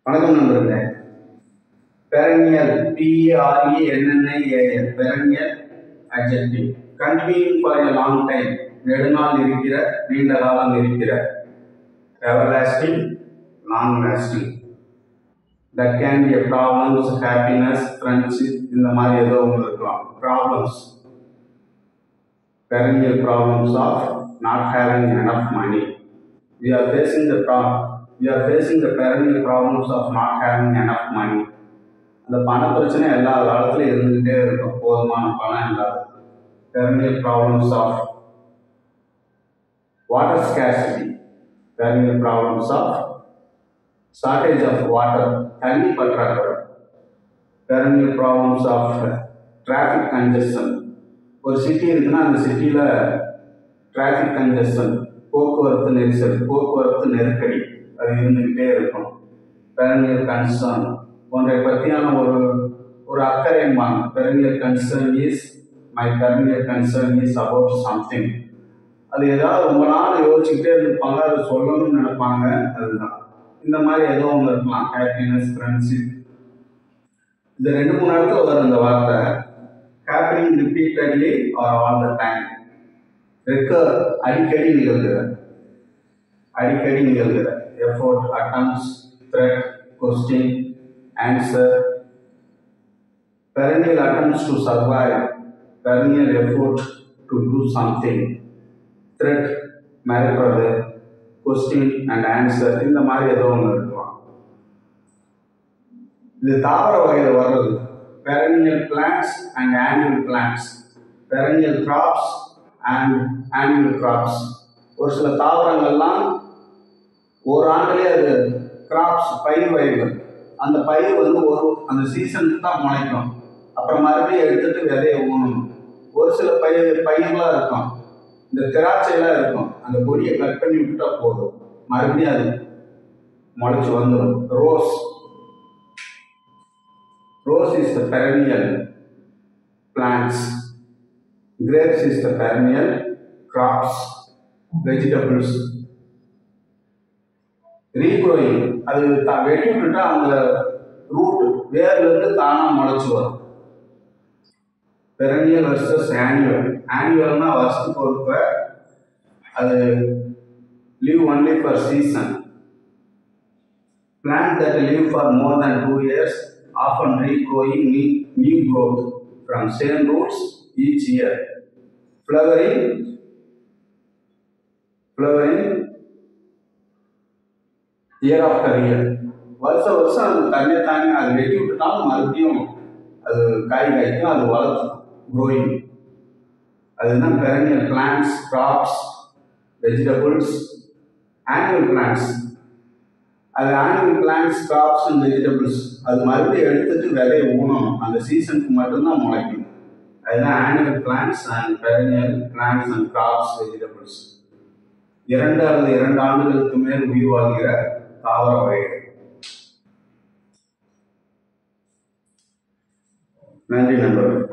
வணக்கம் நண்பர்களே. Perennial PERENNIAL perennial adjective continuing for a long time நெடுநாள் இருக்கிற, நீண்ட காலம் இருக்கிற. everlasting, long lasting. that can be a problems, happiness, friendship, இந்த மாதிரி ஏதோ ஒன்று இருக்கலாம். problems, perennial problems of not having enough money. We are facing the perennial problems of not having enough money. அந்த பண பிரச்சனை எல்லா காலத்திலும் இருந்துகிட்டே இருக்கும், போதுமான பணம் இல்லாத. perennial problems of water scarcity, perennial problems of shortage of water, தண்ணி பற்றாக்குறை. perennial problems of traffic congestion. ஒரு சிட்டி இருக்குன்னா அந்த சிட்டியில் டிராஃபிக் கன்ஜெஷன், போக்குவரத்து நெரிசல், போக்குவரத்து நெருக்கடி அது இருந்துக்கிட்டே இருக்கும். perennial concern போன்ற பற்றியான ஒரு அக்கறைம்பாங்க. perennial concern is my perennial concern is about something. அது ஏதாவது ரொம்ப நாள் யோசிச்சுக்கிட்டே இருப்பாங்க, அது சொல்லணும்னு நினைப்பாங்க. அதுதான் இந்த மாதிரி ஏதோ ஒன்று இருக்கலாம். ஹாப்பினஸ், ஃப்ரெண்ட்ஷிப், இது 2-3 இடத்துல வரும் இந்த வார்த்தை. happening repeatedly or all the time, அடிக்கடி நிகழ்கிற. effort, attempts, threat, question, answer. perennial attempts to survive, perennial effort to do something, threat மிரட்டுறது, question and answer, இந்த மாதிரி ஏதோ ஒன்று இருக்கலாம். இது தாவர வகையில் வர்றது. perennial plants and annual plants, perennial crops and annual crops. ஒரு சில தாவரங்கள்லாம் ஒரு ஆண்டுலேயே அது கிராப்ஸ், பயிர் வகைகள். அந்த பயிர் அந்த சீசனுக்கு தான் முளைக்கும். அப்புறம் மறுபடியும் எடுத்துட்டு விதைய ஊனணும். ஒரு சில பயிரெலாம் இருக்கும், இந்த திராட்சையெல்லாம் இருக்கும், அந்த கொடியை கட் பண்ணி விட்டுட்டா போதும், மறுபடியும் அது முளைச்சி வந்துடும். Rose is the perennial plants. Grapes is the perennial crops, vegetables. Regrowing, அது வெட்டி விட்டுட்டா அந்த ரூட் வேர்லேருந்து தானாக முளைச்சி வரும். perennial versus annual. annualனா வருஷத்துக்கு ஒருக்க, அது live only for season. Plant that live for more than 2 years often regrowing new growth from same roots each year. Flowering year after year. வருஷம் அது தன்னை அது வெட்டி விட்டுட்டாலும் மறுபடியும் அது காய்க்கும், அது வளர்த்தும். growing, அதுதான் perennial plants, crops, vegetables. annual plants, அது annual plants, crops and vegetables, அது மறுபடியும் எடுத்துட்டு விதைய ஊனணும், அந்த சீசனுக்கு மட்டும்தான் முளைக்கும். அதுதான் annual plants and perennial plants and crops, vegetables. 2 அல்லது 2 ஆண்டுகளுக்கு மேல் உயிர் வாழ்கிற தாவர வகைகள். நன்றி நண்பர்கள்.